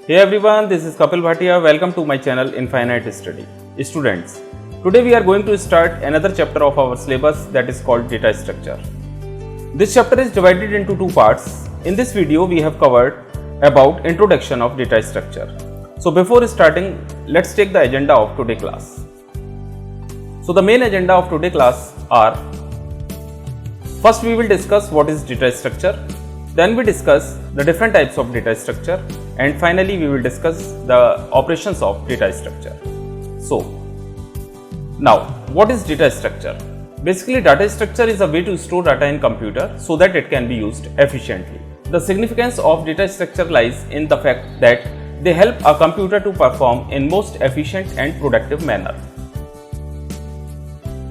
Hey everyone, this is Kapil Bhatia. Welcome to my channel Infinite Study. Students, today we are going to start another chapter of our syllabus that is called data structure. This chapter is divided into two parts. In this video, we have covered about introduction of data structure. So before starting, let's take the agenda of today class. So the main agenda of today class are: first we will discuss what is data structure, then we discuss the different types of data structure, and finally we will discuss the operations of data structure. So now, what is data structure? Basically, data structure is a way to store data in computer so that it can be used efficiently. The significance of data structure lies in the fact that they help a computer to perform in most efficient and productive manner.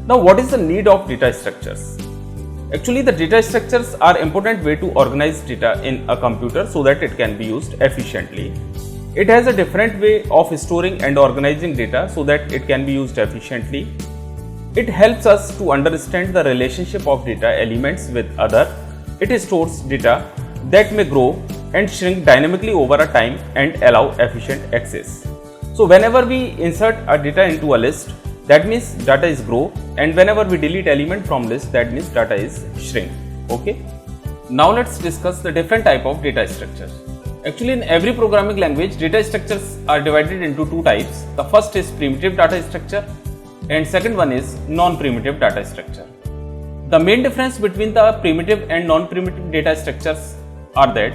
Now, what is the need of data structures? Actually, the data structures are important way to organize data in a computer so that it can be used efficiently. It has a different way of storing and organizing data so that it can be used efficiently. It helps us to understand the relationship of data elements with other. It stores data that may grow and shrink dynamically over a time and allow efficient access. So whenever we insert a data into a list, that means data is grow, and whenever we delete element from list, that means data is shrink. Okay. Now let's discuss the different type of data structures. Actually, in every programming language, data structures are divided into two types. The first is primitive data structure, and second one is non-primitive data structure. The main difference between the primitive and non-primitive data structures are that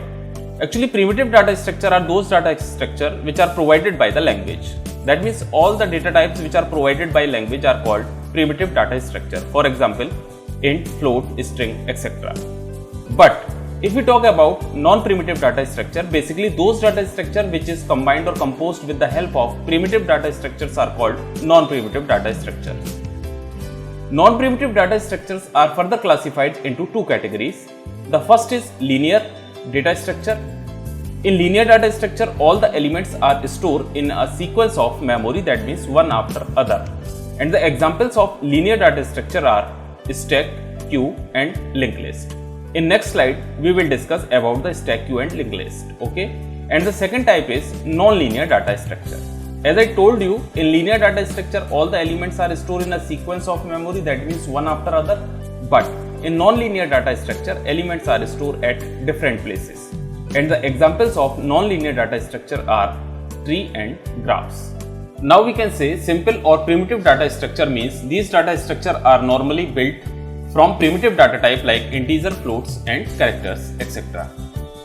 actually primitive data structure are those data structure which are provided by the language. That means all the data types which are provided by language are called primitive data structure. For example, int, float, string, etc. But if we talk about non-primitive data structure, basically those data structure which is combined or composed with the help of primitive data structures are called non-primitive data structures. Non-primitive data structures are further classified into two categories. The first is linear data structure. In linear data structure, all the elements are stored in a sequence of memory, that means one after other. And the examples of linear data structure are stack, queue, and linked list. In next slide, we will discuss about the stack, queue, and linked list. Okay. And the second type is non-linear data structure. As I told you, in linear data structure, all the elements are stored in a sequence of memory, that means one after other. But in non-linear data structure, elements are stored at different places. And the examples of non-linear data structure are tree and graphs. Now we can say simple or primitive data structure means these data structure are normally built from primitive data type like integer, floats, and characters, etc.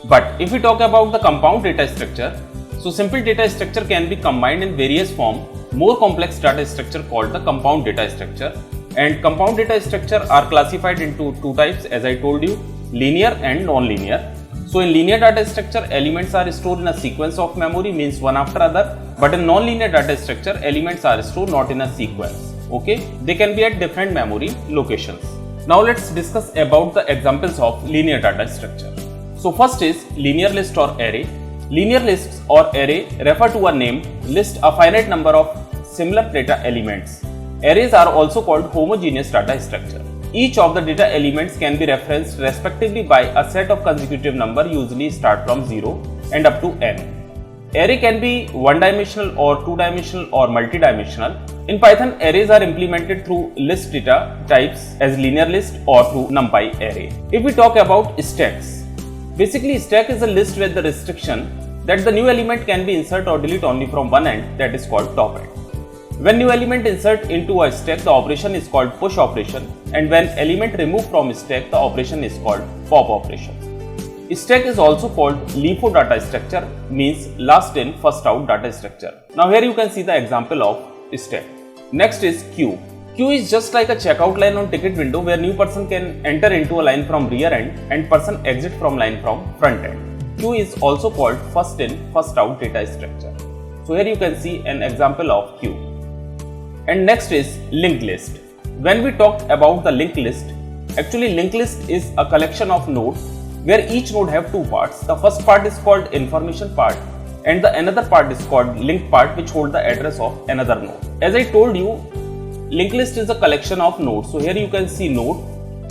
But if we talk about the compound data structure, so simple data structure can be combined in various forms. More complex data structure called the compound data structure. And compound data structure are classified into two types, as I told you, linear and non-linear. So in linear data structure, elements are stored in a sequence of memory, means one after other. But in non-linear data structure, elements are stored not in a sequence. Okay, they can be at different memory locations. Now let's discuss about the examples of linear data structure. So first is linear list or array. Linear lists or array refer to a named list, a finite number of similar data elements. Arrays are also called homogeneous data structure. Each of the data elements can be referenced respectively by a set of consecutive number, usually start from 0 and up to n. Array can be one-dimensional or two-dimensional or multi-dimensional. In Python, arrays are implemented through list data types as linear list or through NumPy array. If we talk about stacks, basically stack is a list with the restriction that the new element can be insert or delete only from one end, that is called top end. When new element insert into a stack, the operation is called push operation, and when element removed from stack, the operation is called pop operation. Stack is also called LIFO data structure, means last in first out data structure. Now here you can see the example of stack. Next is queue. Queue is just like a checkout line on ticket window where new person can enter into a line from rear end and person exit from line from front end. Queue is also called first in first out data structure. So here you can see an example of queue. And next is linked list. When we talk about the linked list, actually linked list is a collection of nodes where each node have two parts. The first part is called information part and the another part is called link part, which hold the address of another node. As I told you, linked list is a collection of nodes. So here you can see node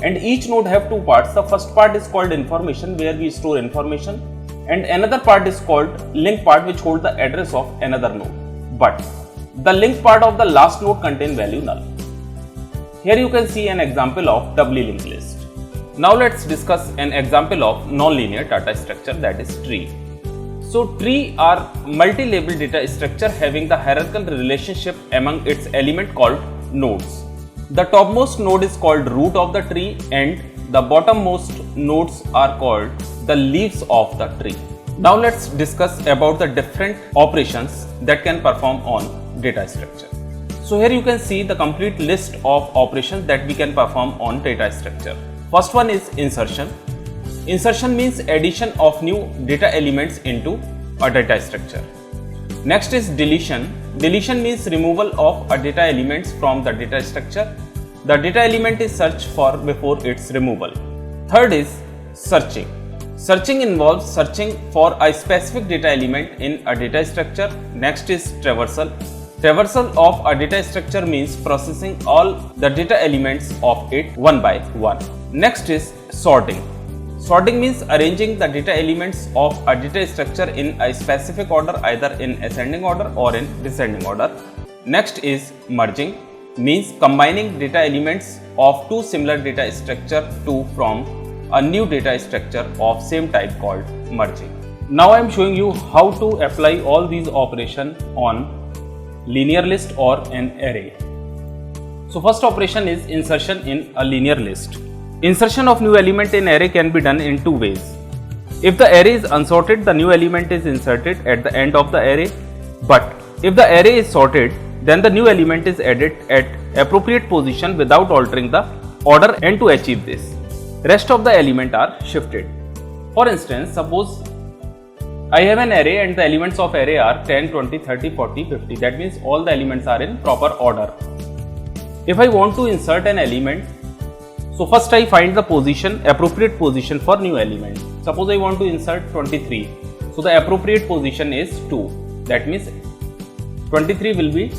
and each node have two parts. The first part is called information, where we store information, and another part is called link part, which hold the address of another node, but the link part of the last node contain value null. Here you can see an example of doubly linked list. Now let's discuss an example of non-linear data structure, that is tree. So tree are multi-label data structure having the hierarchical relationship among its element called nodes. The topmost node is called root of the tree and the bottommost nodes are called the leaves of the tree. Now let's discuss about the different operations that can perform on data structure. So here you can see the complete list of operations that we can perform on data structure. First one is insertion. Insertion means addition of new data elements into a data structure. Next is deletion. Deletion means removal of a data elements from the data structure. The data element is searched for before its removal. Third is searching. Searching involves searching for a specific data element in a data structure. Next is traversal. Traversal of a data structure means processing all the data elements of it one by one. Next is sorting. Sorting means arranging the data elements of a data structure in a specific order, either in ascending order or in descending order. Next is merging, means combining data elements of two similar data structure to form a new data structure of same type called merging. Now I am showing you how to apply all these operations on linear list or an array. So first operation is insertion in a linear list. Insertion of new element in array can be done in two ways. If the array is unsorted, the new element is inserted at the end of the array, but if the array is sorted, then the new element is added at appropriate position without altering the order, and to achieve this, rest of the element are shifted. For instance, suppose I have an array and the elements of array are 10, 20, 30, 40, 50. That means all the elements are in proper order. If I want to insert an element, so first I find the position, appropriate position for new element. Suppose I want to insert 23. So the appropriate position is 2. That means 23 will be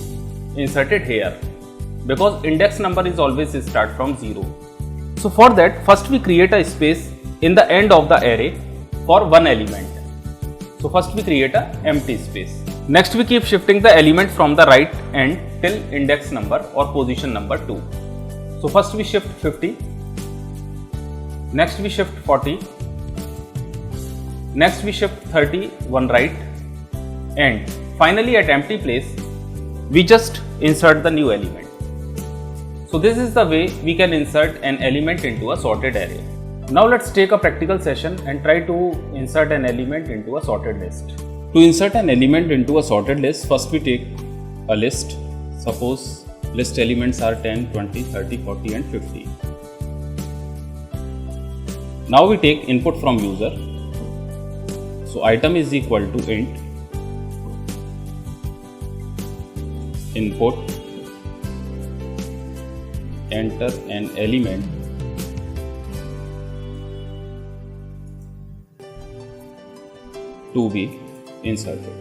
inserted here because index number is always start from 0. So for that, first we create a space in the end of the array for one element. So first we create a empty space. Next we keep shifting the element from the right end till index number or position number 2. So first we shift 50, next we shift 40, next we shift 30 one right, and finally at empty place we just insert the new element. So this is the way we can insert an element into a sorted array. Now let's take a practical session and try to insert an element into a sorted list. To insert an element into a sorted list, first we take a list. Suppose list elements are 10, 20, 30, 40 and 50. Now we take input from user. So item is equal to int input, enter an element to be inserted.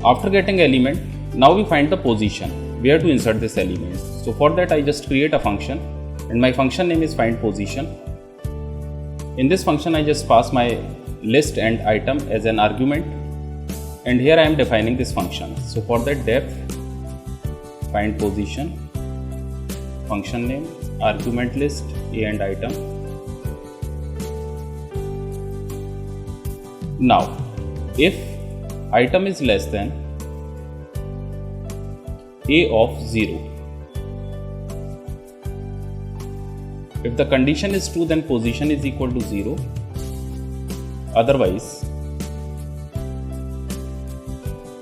After getting element, now we find the position where to insert this element. So for that I just create a function and my function name is find position. In this function I just pass my list and item as an argument, and here I am defining this function. So for that def find position, function name, argument list, a and item. Now if item is less than a of 0, if the condition is true then position is equal to 0, otherwise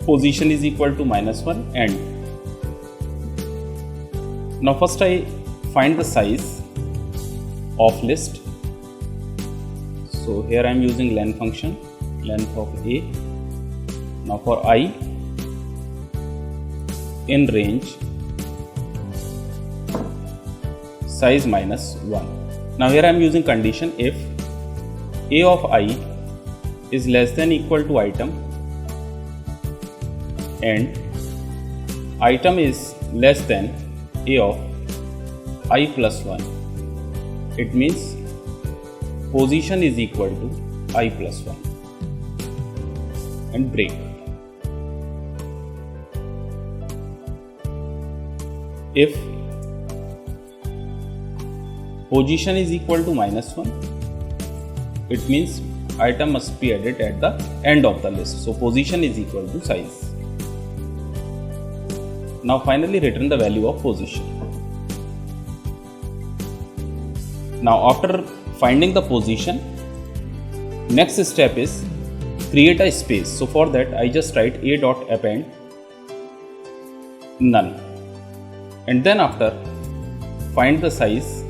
position is equal to -1 and now first I find the size of list. So here I am using len function, length of a. Now for I in range size -1. Now here I am using condition if a of I is less than equal to item and item is less than a of I plus 1. It means position is equal to I plus 1 and break. If position is equal to minus 1, it means item must be added at the end of the list. So position is equal to size. Now finally return the value of position. Now after finding the position, next step is create a space. So for that I just write a dot append none, and then after find the size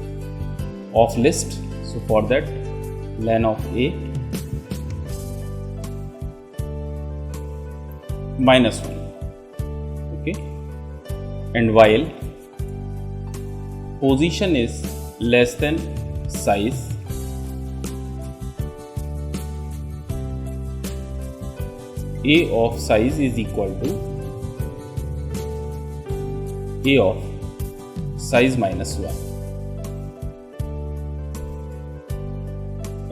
of list. So for that len of a minus 1, okay, and while position is less than size, a of size is equal to a of size minus 1,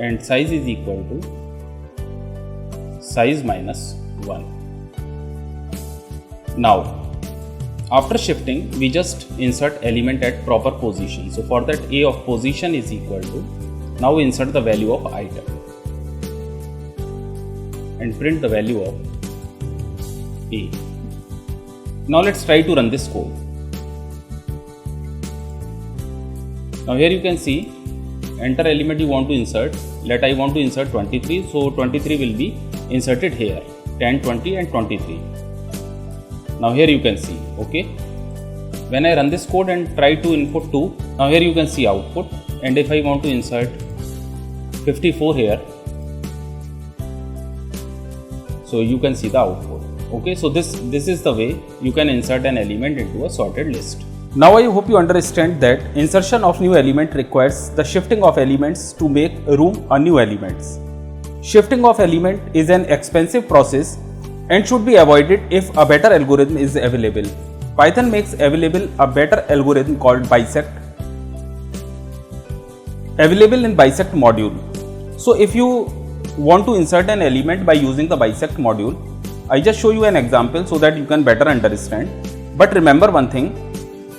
and size is equal to size minus 1. Now after shifting, we just insert element at proper position. So for that a of position is equal to, now insert the value of item and print the value of a. Now let's try to run this code. Now here you can see, enter element you want to insert. Let I want to insert 23, so 23 will be inserted here, 10, 20 and 23. Now here you can see, okay, when I run this code and try to input 2, now here you can see output, and if I want to insert 54 here, so you can see the output. Okay, so this is the way you can insert an element into a sorted list. Now I hope you understand that insertion of new element requires the shifting of elements to make room on new elements. Shifting of element is an expensive process and should be avoided if a better algorithm is available. Python makes available a better algorithm called bisect, available in bisect module. So if you want to insert an element by using the bisect module, I just show you an example so that you can better understand. But remember one thing,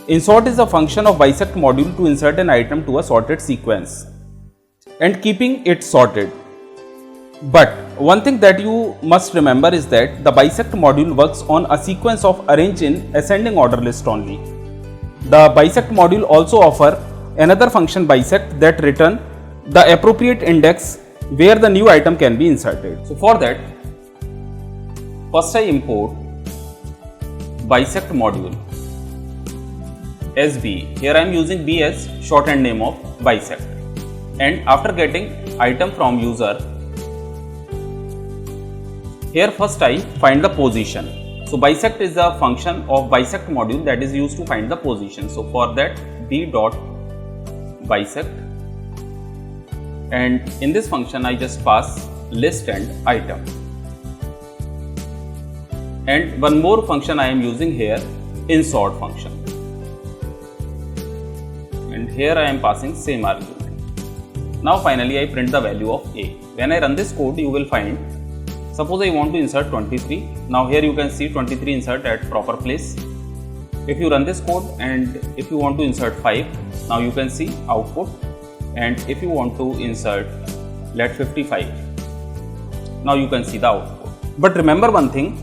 insort is a function of bisect module to insert an item to a sorted sequence and keeping it sorted. But one thing that you must remember is that the bisect module works on a sequence of arrange in ascending order list only. The bisect module also offers another function bisect that return the appropriate index where the new item can be inserted. So for that, first I import bisect module as B. Here I am using B as shorthand name of bisect, and after getting item from user, here first I find the position. So bisect is a function of bisect module that is used to find the position. So for that b dot bisect, and in this function I just pass list and item. And one more function I am using here, insort function, and here I am passing same argument. Now finally I print the value of a. When I run this code, you will find, suppose I want to insert 23. Now here you can see 23 insert at proper place. If you run this code and if you want to insert 5, now you can see output. And if you want to insert let 55, now you can see the output. But remember one thing,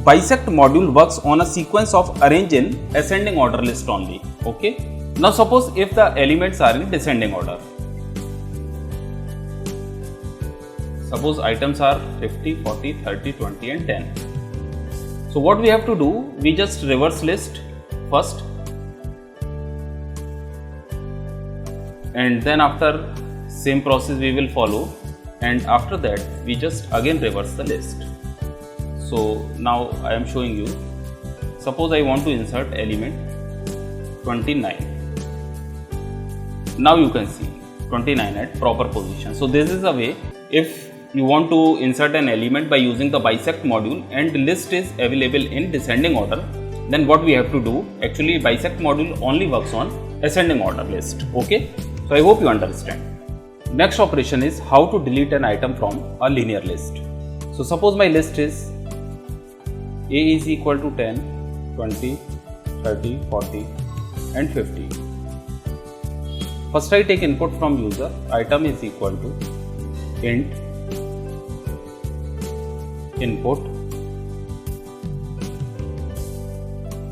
bisect module works on a sequence of arrange in ascending order list only. Okay. Now suppose if the elements are in descending order. Suppose items are 50, 40, 30, 20 and 10. So what we have to do, we just reverse list first, and then after same process we will follow, and after that we just again reverse the list. So now I am showing you, suppose I want to insert element 29. Now you can see 29 at proper position. So this is a way, if you want to insert an element by using the bisect module and list is available in descending order, then what we have to do, actually bisect module only works on ascending order list. Okay, so I hope you understand. Next operation is how to delete an item from a linear list. So suppose my list is A is equal to 10, 20, 30, 40 and 50. First I take input from user, item is equal to int input,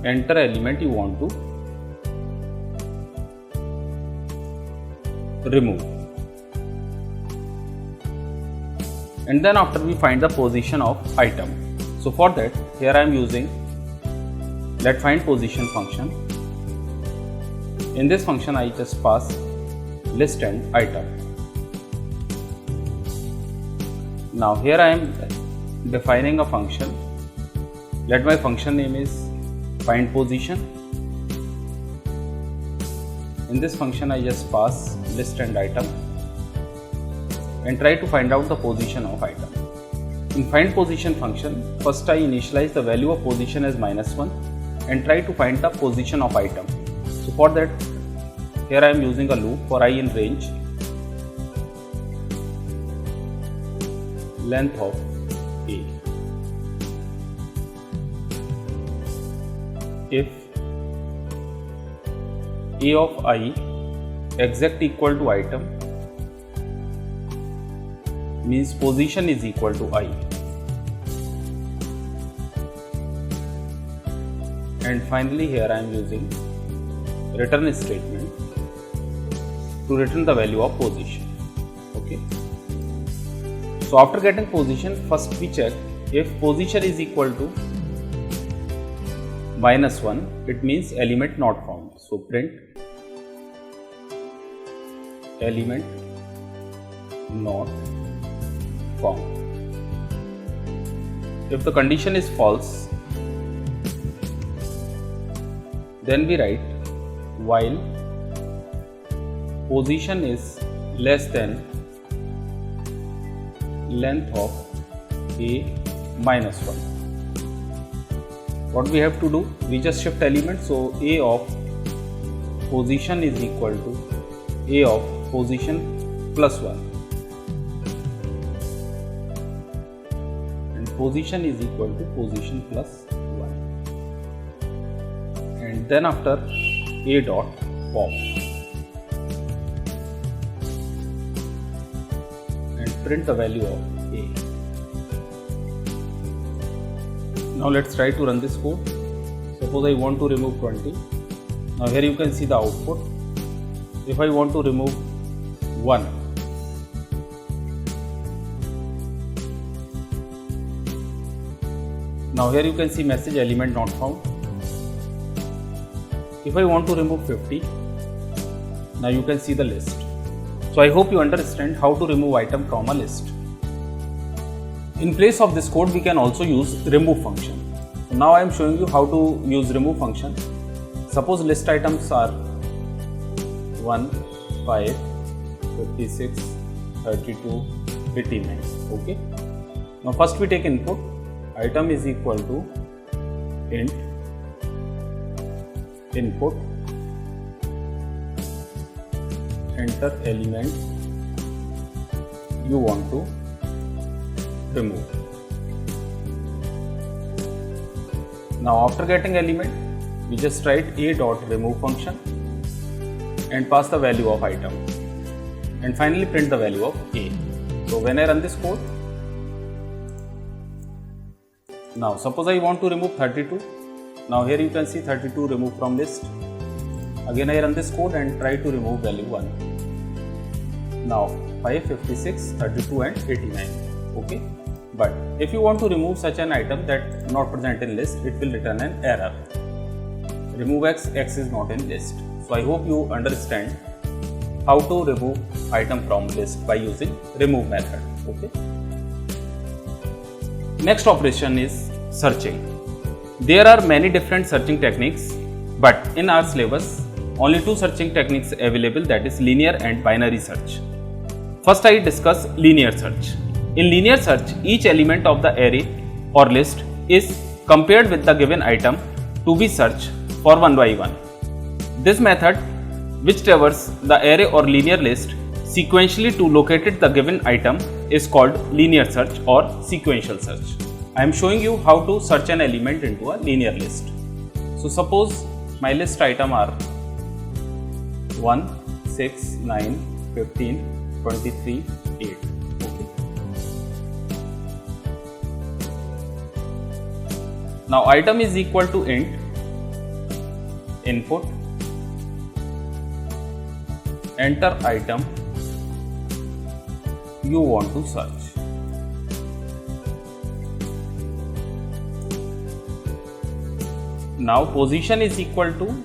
enter element you want to remove, and then after we find the position of item. So for that here I am using let find position function. In this function I just pass list and item. Now here I am defining a function. Let my function name is find position. In this function I just pass list and item and try to find out the position of item. In find position function, first I initialize the value of position as -1 and try to find the position of item. So for that here I am using a loop for I in range length of A. If A of I exact equal to item means position is equal to I, and finally here I am using return statement to return the value of position. Okay. So after getting position, first we check if position is equal to -1, it means element not found. So print element not found. If the condition is false, then we write while position is less than length of A -1. What we have to do? We just shift element, so A of position is equal to A of position +1 and position is equal to position +1, and then after A dot pop and print the value of A. Now let's try to run this code. Suppose I want to remove 20. Now here you can see the output. If I want to remove 1, now here you can see message element not found. If I want to remove 50, now you can see the list. So I hope you understand how to remove item from a list. In place of this code, we can also use remove function. So now I am showing you how to use remove function. Suppose list items are 1, 5, 56, 32, 89. Okay. Now first we take input. Item is equal to int input, enter element you want to remove. Now after getting element, we just write a dot remove function and pass the value of item and finally print the value of A. So when I run this code, now suppose I want to remove 32. Now here you can see 32 remove from list. Again I run this code and try to remove value 1. Now 5, 56, 32 and 89. Okay. But if you want to remove such an item that not present in list, it will return an error. Remove X is not in list. So I hope you understand how to remove item from list by using remove method. Okay. Next operation is searching. There are many different searching techniques, but in our syllabus, only 2 searching techniques available, that is linear and binary search. First I discuss linear search. In linear search, each element of the array or list is compared with the given item to be searched for one by one. This method, which traverses the array or linear list, sequentially to locate the given item is called linear search or sequential search. I am showing you how to search an element into a linear list. So suppose my list item are 1, 6, 9, 15, 23, 8. Okay. Now item is equal to int input enter item you want to search. Now position is equal to,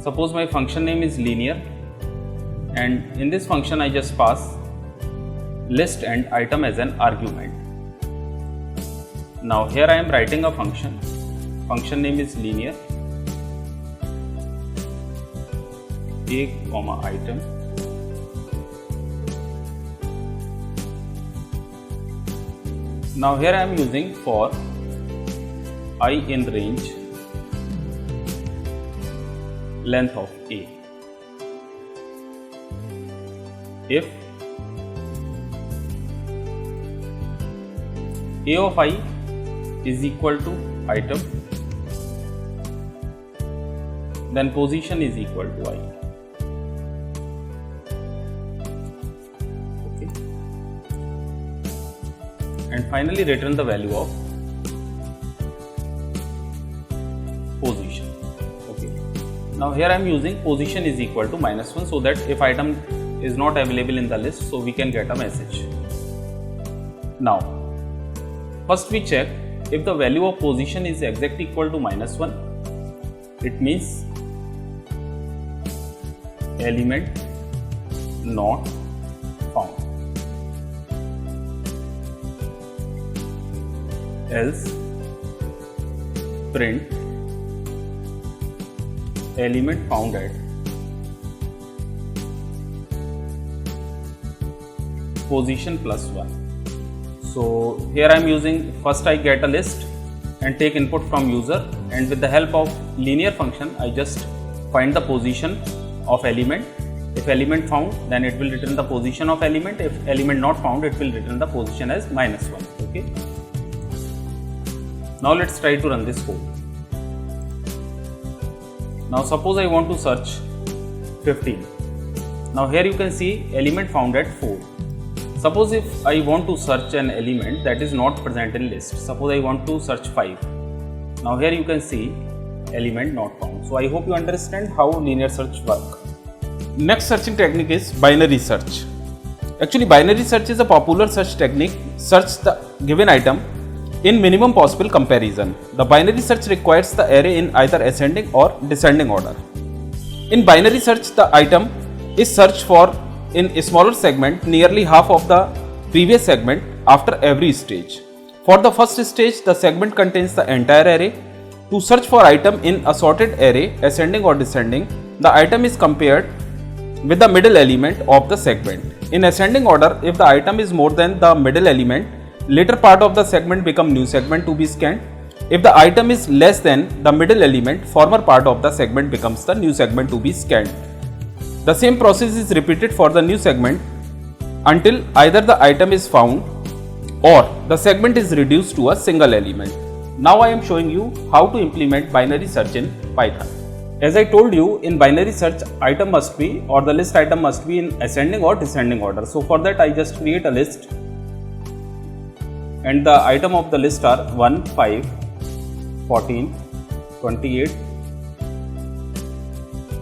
suppose my function name is linear, and in this function I just pass list and item as an argument. Now here I am writing a function name is linear a comma item. Now here I am using for I in range length of a. If a of I is equal to item, then position is equal to I. Okay. And finally return the value of position. Okay. Now here I am using position is equal to -1 so that if item is not available in the list, so we can get a message. Now first we check if the value of position is exactly equal to -1, it means element not found, else print element found at position +1. So here I am using, first I get a list and take input from user, and with the help of linear function I just find the position of element. If element found, then it will return the position of element. If element not found, it will return the position as -1. Okay. Now let's try to run this code. Now suppose I want to search 15. Now here you can see element found at 4. Suppose if I want to search an element that is not present in list, suppose I want to search 5. Now here you can see element not found. So I hope you understand how linear search work. Next searching technique is binary search. Actually binary search is a popular search technique. Search the given item in minimum possible comparison. The binary search requires the array in either ascending or descending order. In binary search, the item is searched for in a smaller segment, nearly half of the previous segment after every stage. For the first stage, the segment contains the entire array. To search for item in assorted array, ascending or descending, the item is compared with the middle element of the segment. In ascending order, if the item is more than the middle element, later part of the segment become new segment to be scanned. If the item is less than the middle element, former part of the segment becomes the new segment to be scanned. The same process is repeated for the new segment until either the item is found or the segment is reduced to a single element. Now I am showing you how to implement binary search in Python. As I told you, in binary search, item must be, or the list item must be in ascending or descending order. So for that I just create a list, and the item of the list are 1, 5, 14, 28,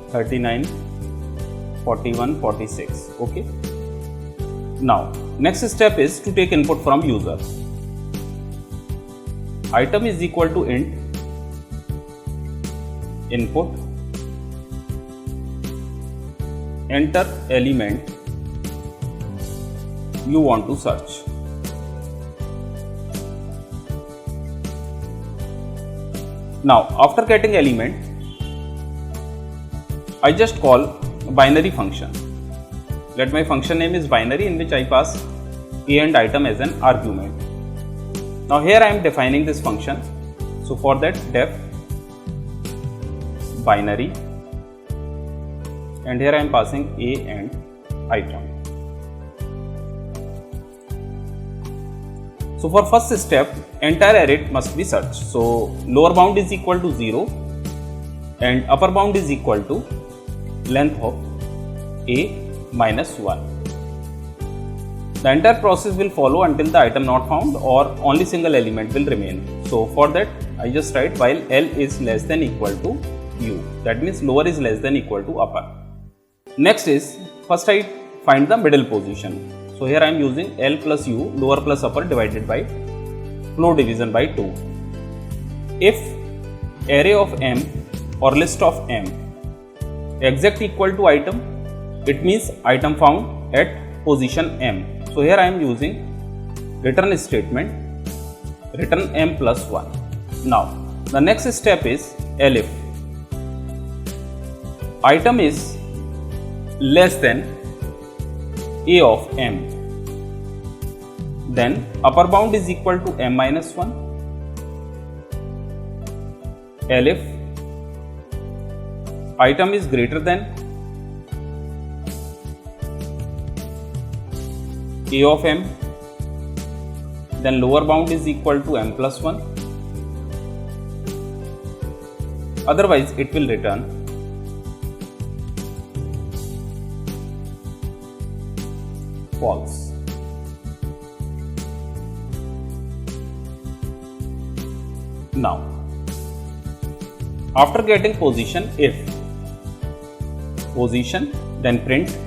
39, 41, 46. Okay. Now next step is to take input from user. Item is equal to int input enter element you want to search. Now after getting element, I just call a binary function. Let my function name is binary, in which I pass a and item as an argument. Now here I am defining this function. So for that, def binary and here I am passing A and item. So for first step, entire array must be searched. So lower bound is equal to 0 and upper bound is equal to length of A minus 1. The entire process will follow until the item not found or only single element will remain. So for that I just write while L is less than equal to U. That means lower is less than equal to upper. Next is first I find the middle position. So here I am using L plus U, lower plus upper divided by floor division by 2. If array of M or list of M exact equal to item, it means item found at position M. So here I am using return statement, return M plus 1. Now the next step is elif. Item is less than A of M. Then upper bound is equal to M minus 1. Elif item is greater than A of M. Then lower bound is equal to M plus 1. Otherwise it will return false. Now, after getting position, if position, then print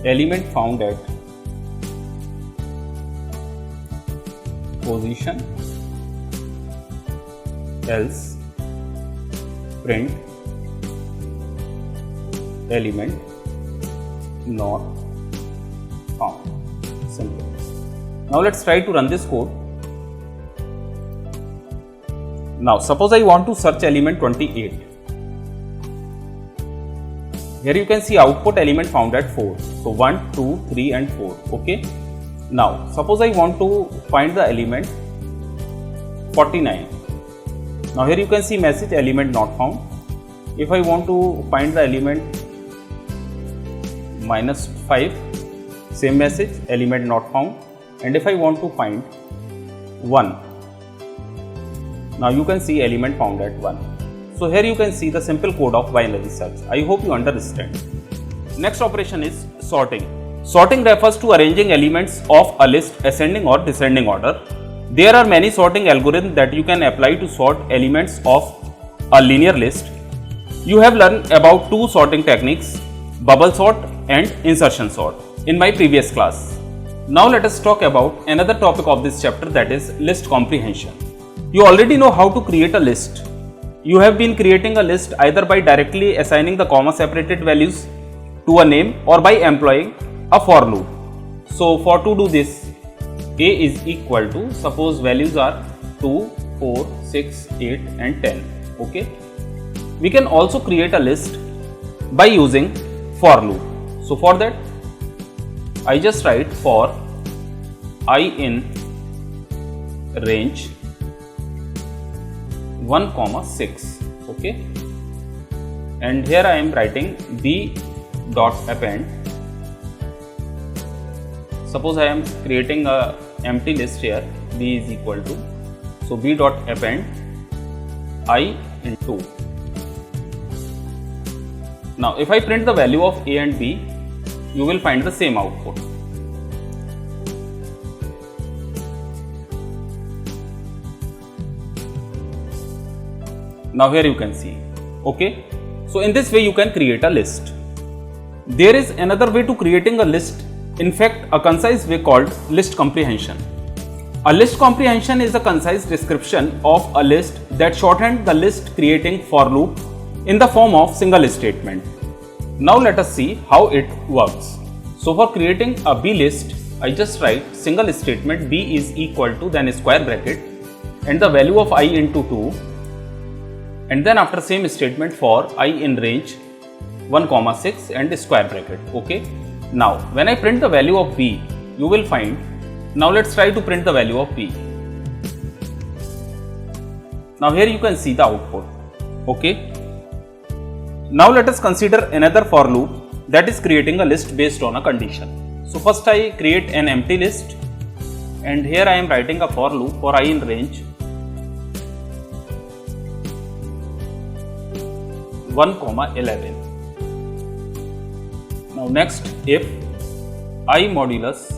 element found at position, else print element not found. Simple. Now let's try to run this code. Now suppose I want to search element 28. Here you can see output element found at 4. So 1, 2, 3 and 4. Okay. Now suppose I want to find the element 49. Now here you can see message element not found. If I want to find the element minus 5, same message element not found. And if I want to find 1, now you can see element found at 1. So here you can see the simple code of binary search. I hope you understand. Next operation is sorting. Sorting refers to arranging elements of a list ascending or descending order. There are many sorting algorithms that you can apply to sort elements of a linear list. You have learned about two sorting techniques, bubble sort and insertion sort, in my previous class. Now let us talk about another topic of this chapter, that is list comprehension. You already know how to create a list. You have been creating a list either by directly assigning the comma separated values to a name or by employing a for loop. So for to do this, A is equal to, suppose values are 2, 4, 6, 8 and 10. Okay. We can also create a list by using for loop. So for that, I just write for I in range 1, 6. Okay. And here I am writing b dot append. Suppose I am creating a empty list here, b is equal to, so b dot append I in 2. Now if I print the value of a and b, you will find the same output. Now here you can see. Okay. So in this way you can create a list. There is another way to creating a list. In fact, a concise way called list comprehension. A list comprehension is a concise description of a list that shorthand the list creating for loop in the form of single statement. Now let us see how it works. So for creating a B list, I just write single statement b is equal to, then square bracket and the value of I into 2, and then after same statement for I in range 1, 6 and square bracket. Okay. Now when I print the value of b, you will find, now let's try to print the value of b. Now here you can see the output. Okay. Now let us consider another for loop that is creating a list based on a condition. So first I create an empty list, and here I am writing a for loop for I in range 1,11. Now next, if I modulus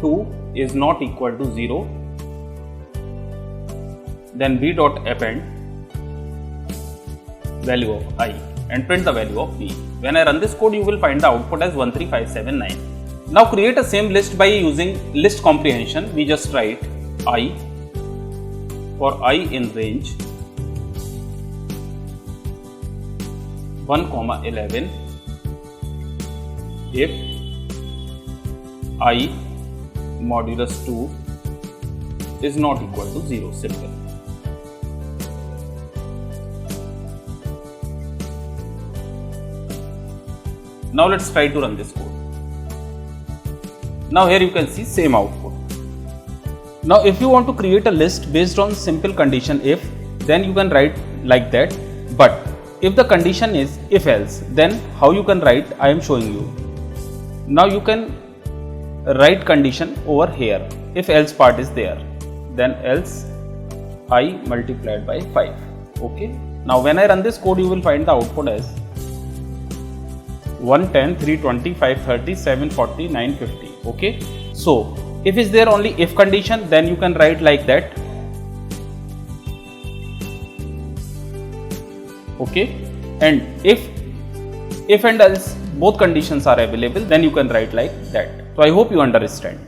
2 is not equal to 0, then b dot append value of I and print the value of b. When I run this code, you will find the output as 13579. Now create a same list by using list comprehension. We just write I for I in range 1,11 if I modulus 2 is not equal to 0. Simple. Now let's try to run this code. Now here you can see same output. Now if you want to create a list based on simple condition if, then you can write like that. But if the condition is if else, then how you can write, I am showing you. Now you can write condition over here. If else part is there, then else I multiplied by 5. Okay. Now when I run this code, you will find the output as 110, 320, 530, 740, 950. Okay. So if is there only if condition, then you can write like that. Okay. And if and else both conditions are available, then you can write like that. So I hope you understand.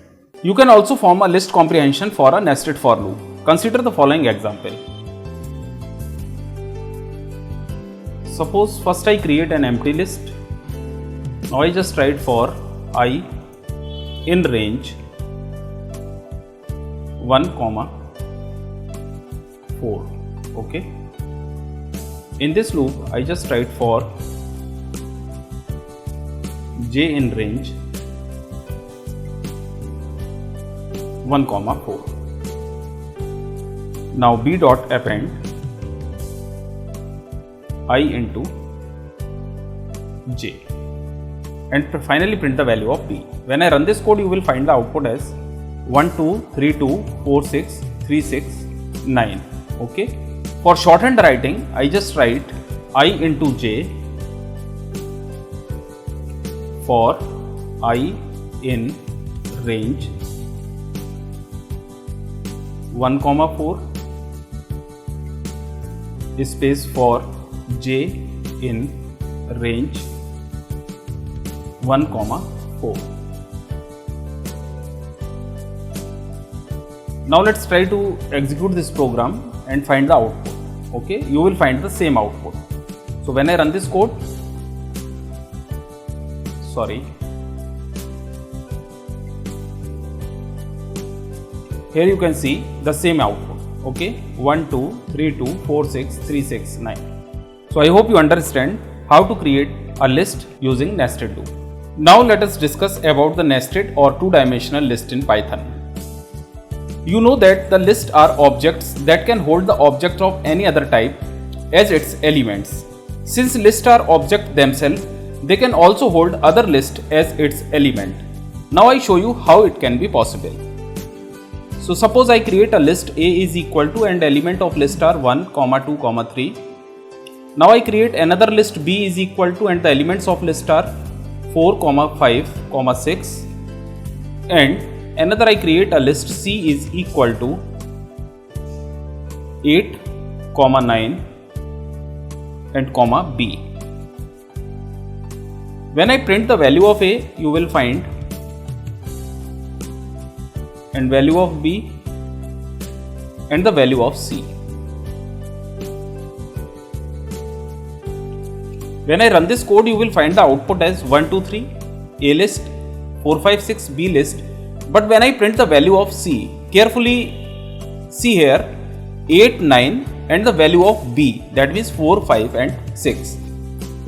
You can also form a list comprehension for a nested for loop. Consider the following example. Suppose first I create an empty list. Now I just write for I in range 1,4. Okay. In this loop, I just write for j in range 1,4. Now b dot append I into j and finally print the value of b. When I run this code, you will find the output as 12324636 Okay. For shorthand writing, I just write I into j for I in range 1,4 space for j in range 1,4. Now let's try to execute this program and find the output. Okay, you will find the same output. So when I run this code, here you can see the same output. Okay, 12324636 So I hope you understand how to create a list using nested loop. Now let us discuss about the nested or two-dimensional list in Python. You know that the lists are objects that can hold the object of any other type as its elements. Since lists are objects themselves, they can also hold other lists as its element. Now I show you how it can be possible. So suppose I create a list A is equal to and element of list are 1, 2, 3. Now I create another list B is equal to and the elements of list are 4, 5, 6 and another I create a list C is equal to 8, 9 and B. When I print the value of A, you will find and value of B and the value of C. When I run this code, you will find the output as 1, 2, 3 A list, 4, 5, 6 B list. But when I print the value of C, carefully see here 8, 9 and the value of B, that means 4, 5 and 6.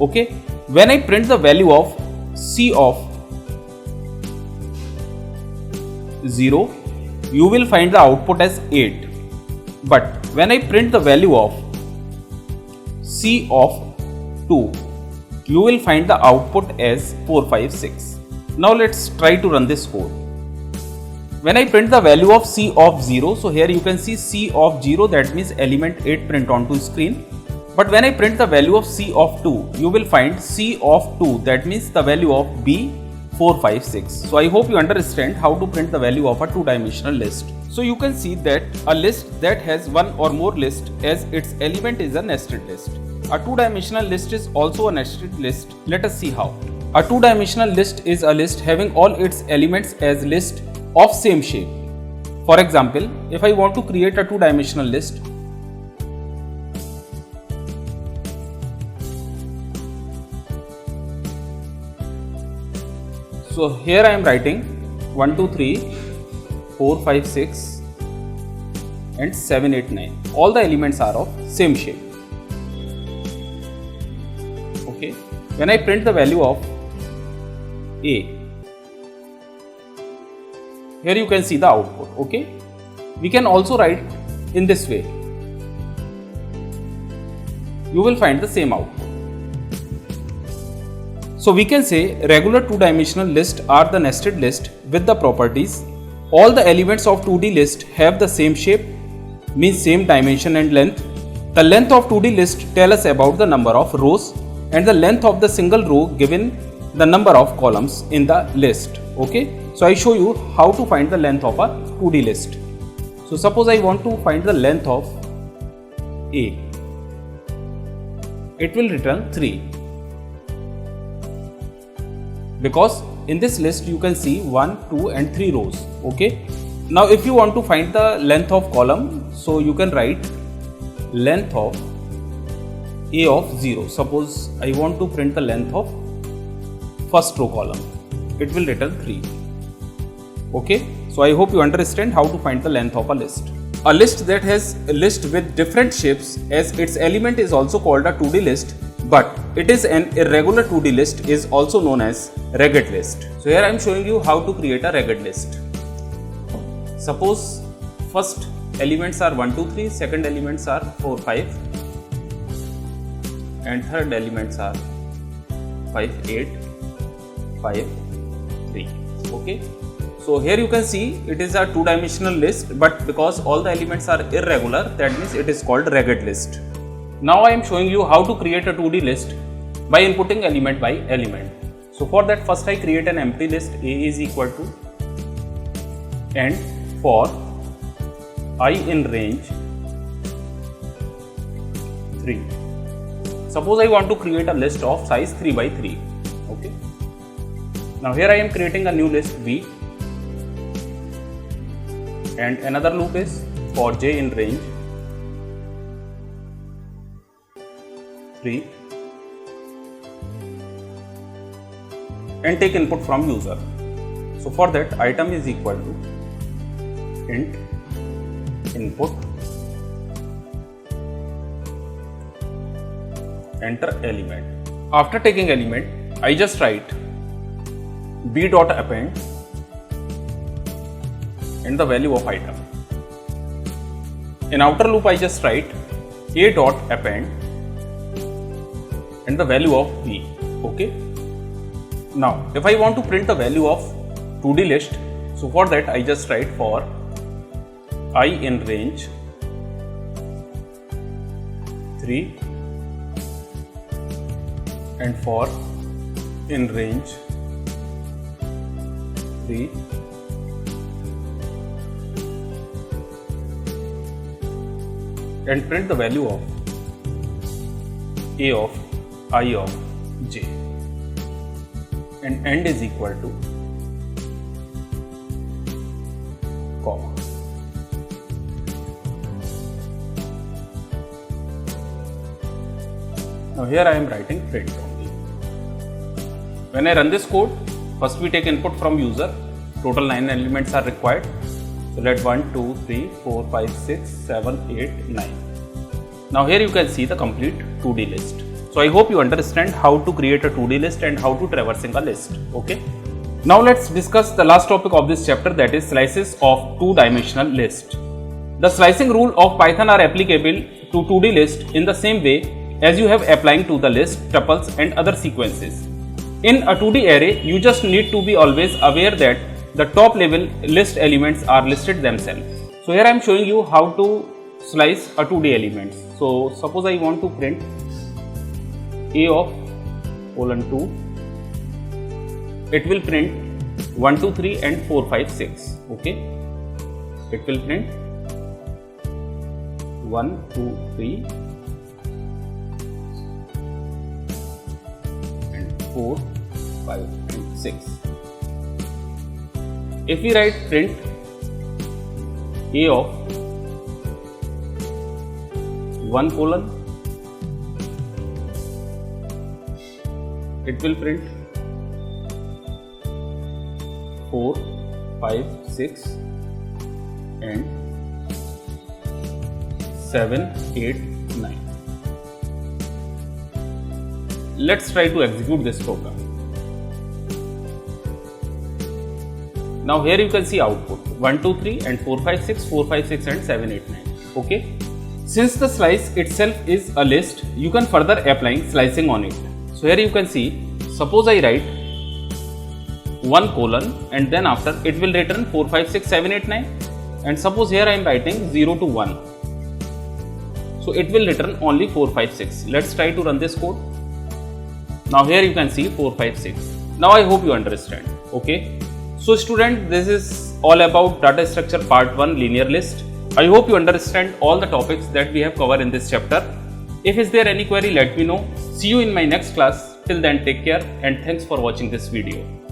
Okay. When I print the value of C of 0, you will find the output as 8. But when I print the value of C of 2, you will find the output as 456. Now let's try to run this code. When I print the value of C of 0, so here you can see C of 0, that means element 8 print onto screen. But when I print the value of C of 2, you will find C of 2, that means the value of B 456. So I hope you understand how to print the value of a two-dimensional list. So you can see that a list that has one or more lists as its element is a nested list. A two-dimensional list is also a nested list. Let us see how. A two-dimensional list is a list having all its elements as list of same shape. For example, if I want to create a two-dimensional list, so here I am writing 1, 2, 3, 4, 5, 6 and 7, 8, 9. All the elements are of same shape. Okay. When I print the value of A, here you can see the output. Okay. We can also write in this way. You will find the same output. So we can say regular two-dimensional lists are the nested list with the properties all the elements of 2D list have the same shape, means same dimension and length. The length of 2D list tell us about the number of rows and the length of the single row given the number of columns in the list. Okay, so I show you how to find the length of a 2D list. So suppose I want to find the length of A, it will return 3. Because in this list you can see 1, 2 and 3 rows. Okay. Now if you want to find the length of column, so you can write length of A of 0. Suppose I want to print the length of first row column, it will return 3. Okay. So I hope you understand how to find the length of a list. A list that has a list with different shapes as its element is also called a 2D list, but it is an irregular 2D list is also known as ragged list. So here I am showing you how to create a ragged list. Suppose first elements are 1, 2, 3, second elements are 4, 5 and third elements are 5, 8, 5, 3. Okay. So here you can see it is a two-dimensional list, but because all the elements are irregular, that means it is called ragged list. Now I am showing you how to create a 2D list by inputting element by element. So for that first I create an empty list. A is equal to and for I in range 3. Suppose I want to create a list of size 3 by 3. Okay. Now here I am creating a new list B, and another loop is for j in range 3 and take input from user. So for that item is equal to int input enter element. After taking element, I just write b dot append and the value of item. In outer loop I just write a dot append and the value of b. Okay. Now if I want to print the value of 2D list, so for that I just write for I in range 3 and for in range 3 and print the value of a of I of j, and end is equal to comma. Now here I am writing print only. When I run this code, first we take input from user. Total 9 elements are required. So let 1, 2, 3, 4, 5, 6, 7, 8, 9. Now here you can see the complete 2D list. So I hope you understand how to create a 2D list and how to traversing a list. Okay. Now let's discuss the last topic of this chapter, that is slices of two-dimensional list. The slicing rule of Python are applicable to 2D list in the same way as you have applying to the list, tuples and other sequences. In a 2D array, you just need to be always aware that the top level list elements are listed themselves. So here I am showing you how to slice a 2D elements. So suppose I want to print A of :2, it will print 1, 2, 3 and 4, 5, 6. Okay, it will print 1, 2, 3 and 4, 5 and 6. If we write print A of 1 colon, it will print 4, 5, 6 and 7, 8, 9. Let's try to execute this program. Now here you can see output 1, 2, 3 and 4, 5, 6, 4, 5, 6 and 7, 8, 9. Okay. Since the slice itself is a list, you can further applying slicing on it. So here you can see, suppose I write 1 colon and then after it will return 4, 5, 6, 7, 8, 9, and suppose here I am writing 0 to 1. So it will return only 4, 5, 6. Let's try to run this code. Now here you can see 4, 5, 6. Now I hope you understand. Okay. So student, this is all about data structure part 1 linear list. I hope you understand all the topics that we have covered in this chapter. If is there any query, let me know. See you in my next class. Till then, take care and thanks for watching this video.